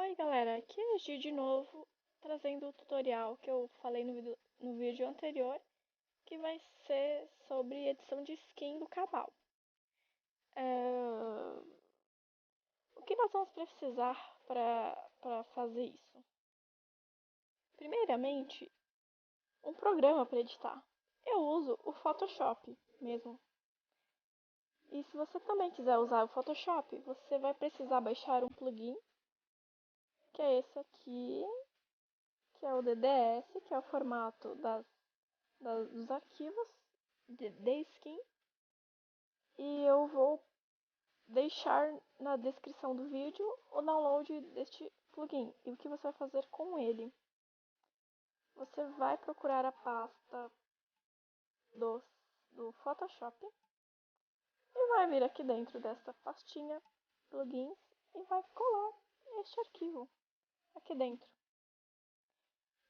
Oi galera, aqui é a Gi de novo, trazendo o tutorial que eu falei no vídeo anterior, que vai ser sobre edição de skin do Cabal. O que nós vamos precisar para fazer isso? Primeiramente, um programa para editar. Eu uso o Photoshop mesmo. E se você também quiser usar o Photoshop, você vai precisar baixar um plugin, que é esse aqui, que é o DDS, que é o formato dos arquivos de skin, e eu vou deixar na descrição do vídeo o download deste plugin e o que você vai fazer com ele. Você vai procurar a pasta do Photoshop e vai vir aqui dentro desta pastinha plugins e vai colar este arquivo aqui dentro.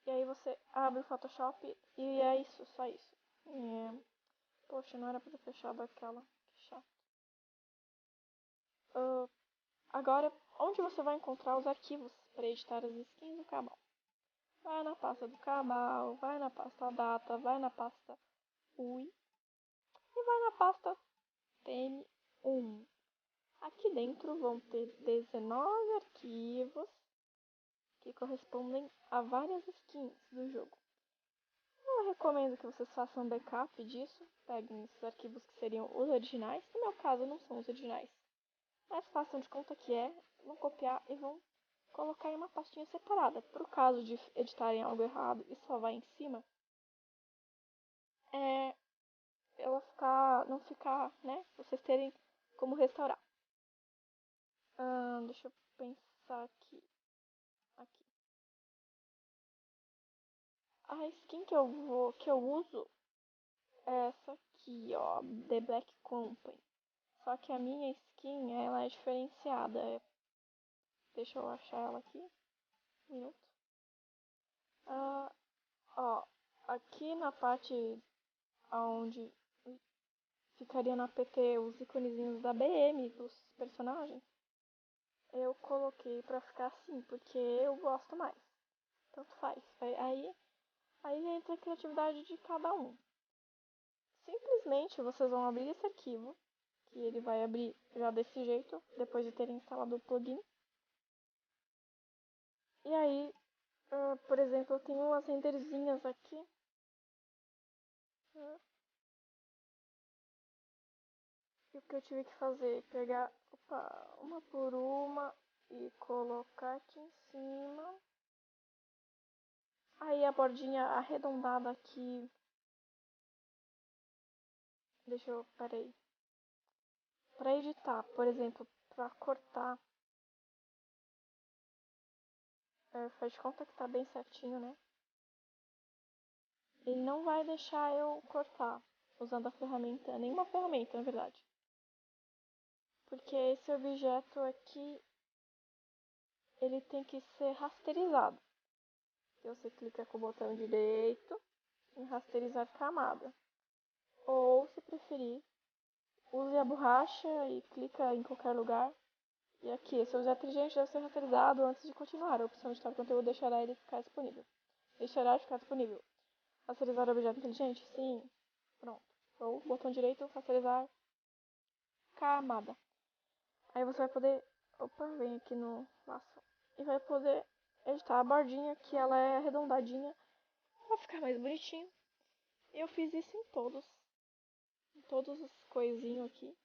E aí você abre o Photoshop e é isso, só isso. Poxa, não era pra ter fechado aquela. Que chato. Agora, onde você vai encontrar os arquivos para editar as skins do Cabal? Vai na pasta do Cabal, vai na pasta data, vai na pasta UI e vai na pasta TM1. Aqui dentro vão ter 19 arquivos que correspondem a várias skins do jogo. Eu recomendo que vocês façam backup disso, peguem esses arquivos que seriam os originais, no meu caso não são os originais, mas façam de conta que vão copiar e vão colocar em uma pastinha separada. Para o caso de editarem algo errado e só vai em cima, não ficar, né? Vocês terem como restaurar. Deixa eu pensar aqui. A skin que eu uso é essa aqui, ó, The Black Company. Só que a minha skin, ela é diferenciada. Deixa eu achar ela aqui. Um minuto. Ó, aqui na parte onde ficaria na PT os iconezinhos da BM dos personagens, eu coloquei pra ficar assim, porque eu gosto mais. Tanto faz. Aí entra a criatividade de cada um. Simplesmente vocês vão abrir esse arquivo, que ele vai abrir já desse jeito, depois de terem instalado o plugin. E aí, por exemplo, eu tenho umas renderzinhas aqui. E o que eu tive que fazer? Pegar uma por uma e colocar aqui em cima. Aí a bordinha arredondada aqui. Peraí. Pra editar, por exemplo, pra cortar. Faz de conta que tá bem certinho, né? Ele não vai deixar eu cortar usando a ferramenta, nenhuma ferramenta, na verdade. Porque esse objeto aqui, ele tem que ser rasterizado. Então você clica com o botão direito em rasterizar camada. Ou, se preferir, use a borracha e clica em qualquer lugar. E aqui, esse objeto inteligente deve ser rasterizado antes de continuar. A opção de editar o conteúdo deixará ele ficar disponível. Deixará de ficar disponível. Rasterizar o objeto inteligente? Sim. Pronto. Ou botão direito, rasterizar camada. Aí você vai poder... vem aqui no laço. E vai poder editar a bordinha, que ela é arredondadinha, pra ficar mais bonitinho. Eu fiz isso em todos os coisinhos aqui.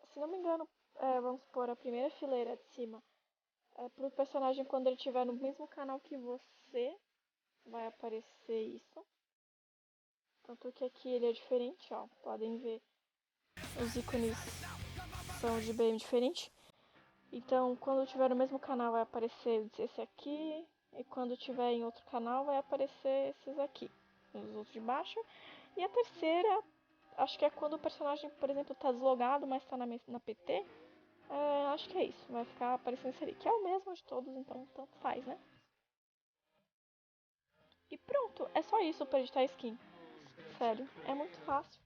Se não me engano, vamos supor, a primeira fileira de cima. Pro personagem, quando ele estiver no mesmo canal que você, vai aparecer isso. Tanto que aqui ele é diferente, ó. Podem ver, os ícones são de BM diferente. Então, quando tiver no mesmo canal, vai aparecer esse aqui. E quando tiver em outro canal, vai aparecer esses aqui. Os outros de baixo. E a terceira, acho que é quando o personagem, por exemplo, tá deslogado, mas tá na PT. Acho que é isso. Vai ficar aparecendo isso ali. Que é o mesmo de todos, então tanto faz, né? E pronto. É só isso pra editar skin. Sério. É muito fácil.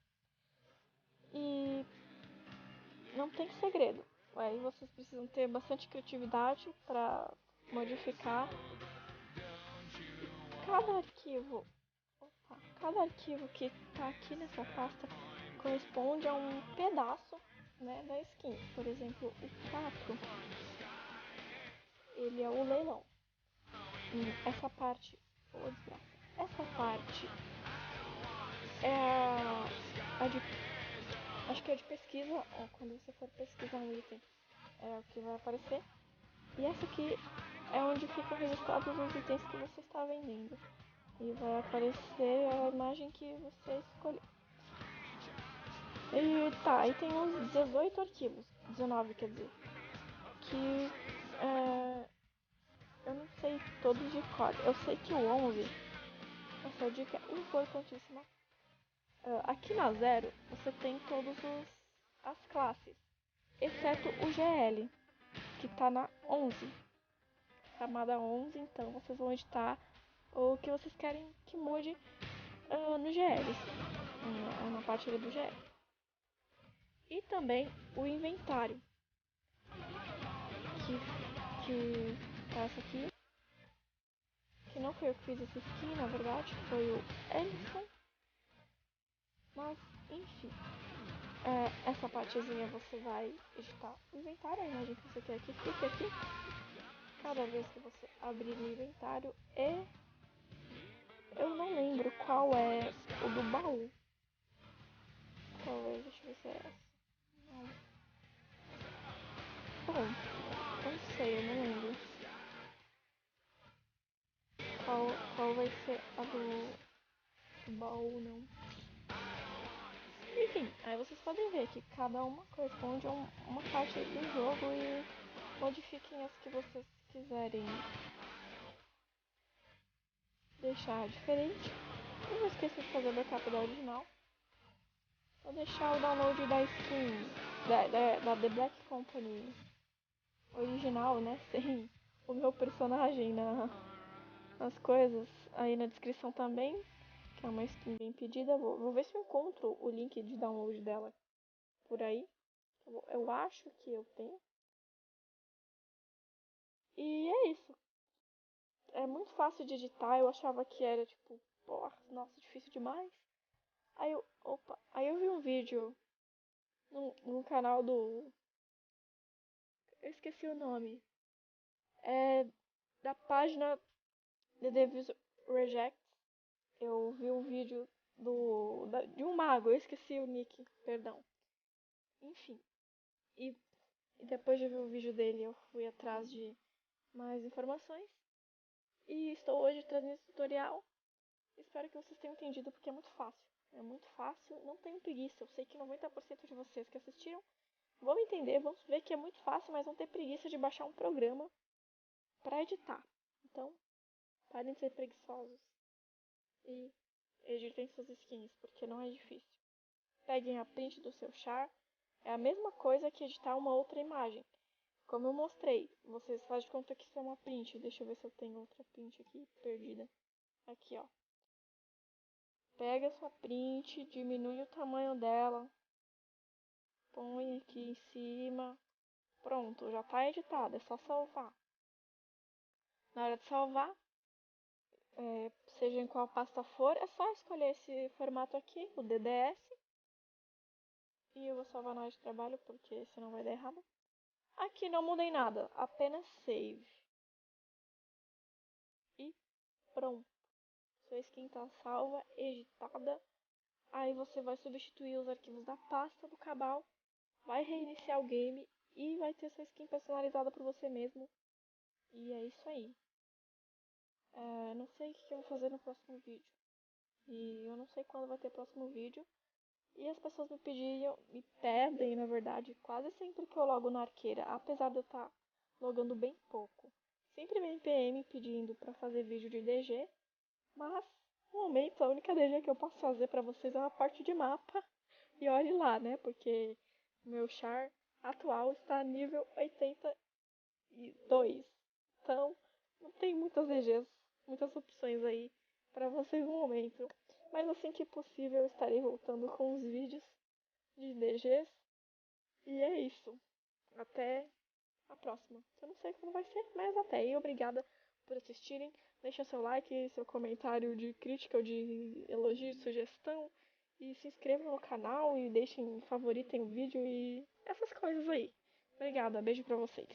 E não tem segredo. Aí vocês precisam ter bastante criatividade para modificar cada arquivo. Cada arquivo que está aqui nessa pasta corresponde a um pedaço, né, da skin. Por exemplo, o 4, ele é o leilão. Essa parte, essa parte é a de, acho que é de pesquisa, quando você for pesquisar um item, é o que vai aparecer. E essa aqui é onde ficam registrados os itens que você está vendendo. E vai aparecer a imagem que você escolheu. E tá, aí tem uns 18 arquivos, 19 quer dizer, que eu não sei todos de cor. Eu sei que o 11, essa dica é importantíssima. Aqui na Zero, você tem todas as classes, exceto o GL, que tá na 11, camada 11, então vocês vão editar o que vocês querem que mude no GL, na parte do GL. E também o inventário, que tá essa aqui, que não foi eu que fiz essa skin, na verdade, foi o Ellison. Mas, enfim, essa partezinha você vai editar o inventário, a imagem que você quer que fique aqui. Cada vez que você abrir o inventário eu não lembro qual é o do baú. Qual é? Deixa eu ver se é essa. Não. Bom, não sei, eu não lembro. Qual vai ser a do baú, não. Enfim, aí vocês podem ver que cada uma corresponde a uma parte do jogo e modifiquem as que vocês quiserem deixar diferente. Não esqueça de fazer backup da original. Vou deixar o download da skin da The Black Company original, né? Sem o meu personagem nas coisas aí na descrição também. Que é uma skin bem pedida. Vou ver se eu encontro o link de download dela por aí. Eu acho que eu tenho. E é isso. É muito fácil de editar. Eu achava que era tipo, porra, nossa, difícil demais. Aí eu vi um vídeo num canal do. Eu esqueci o nome. É da página The Devils Reject. Eu vi um vídeo de um mago. Eu esqueci o nick, perdão. Enfim. E depois de ver o vídeo dele, eu fui atrás de mais informações. E estou hoje trazendo esse tutorial. Espero que vocês tenham entendido porque é muito fácil. É muito fácil, não tenham preguiça. Eu sei que 90% de vocês que assistiram vão entender, vão ver que é muito fácil, mas vão ter preguiça de baixar um programa para editar. Então, parem de ser preguiçosos e editem suas skins, porque não é difícil. Peguem a print do seu char, é a mesma coisa que editar uma outra imagem. Como eu mostrei, vocês fazem de conta que isso é uma print. Deixa eu ver se eu tenho outra print aqui, perdida. Aqui, ó. Pega sua print, diminui o tamanho dela, põe aqui em cima. Pronto, já está editado, é só salvar. Na hora de salvar, seja em qual pasta for, é só escolher esse formato aqui, o DDS. E eu vou salvar na área de trabalho, porque senão vai dar errado. Aqui não mudei nada, apenas save. E pronto. Sua skin está salva, editada. Aí você vai substituir os arquivos da pasta do Cabal, vai reiniciar o game e vai ter sua skin personalizada por você mesmo. E é isso aí. Não sei o que eu vou fazer no próximo vídeo. E eu não sei quando vai ter próximo vídeo. E as pessoas me pedem, na verdade, quase sempre que eu logo na arqueira, apesar de eu estar logando bem pouco. Sempre vem PM pedindo pra fazer vídeo de DG, mas no momento a única DG que eu posso fazer pra vocês é uma parte de mapa. E olhe lá, né? Porque meu char atual está nível 82. Então, não tem muitas DGs, muitas opções aí pra vocês no momento. Mas assim que possível eu estarei voltando com os vídeos de DGs. E é isso. Até a próxima. Eu não sei como vai ser, mas até. E obrigada por assistirem. Deixa seu like, seu comentário de crítica ou de elogio, sugestão. E se inscrevam no canal e deixem, favoritem o vídeo e essas coisas aí. Obrigada, beijo pra vocês.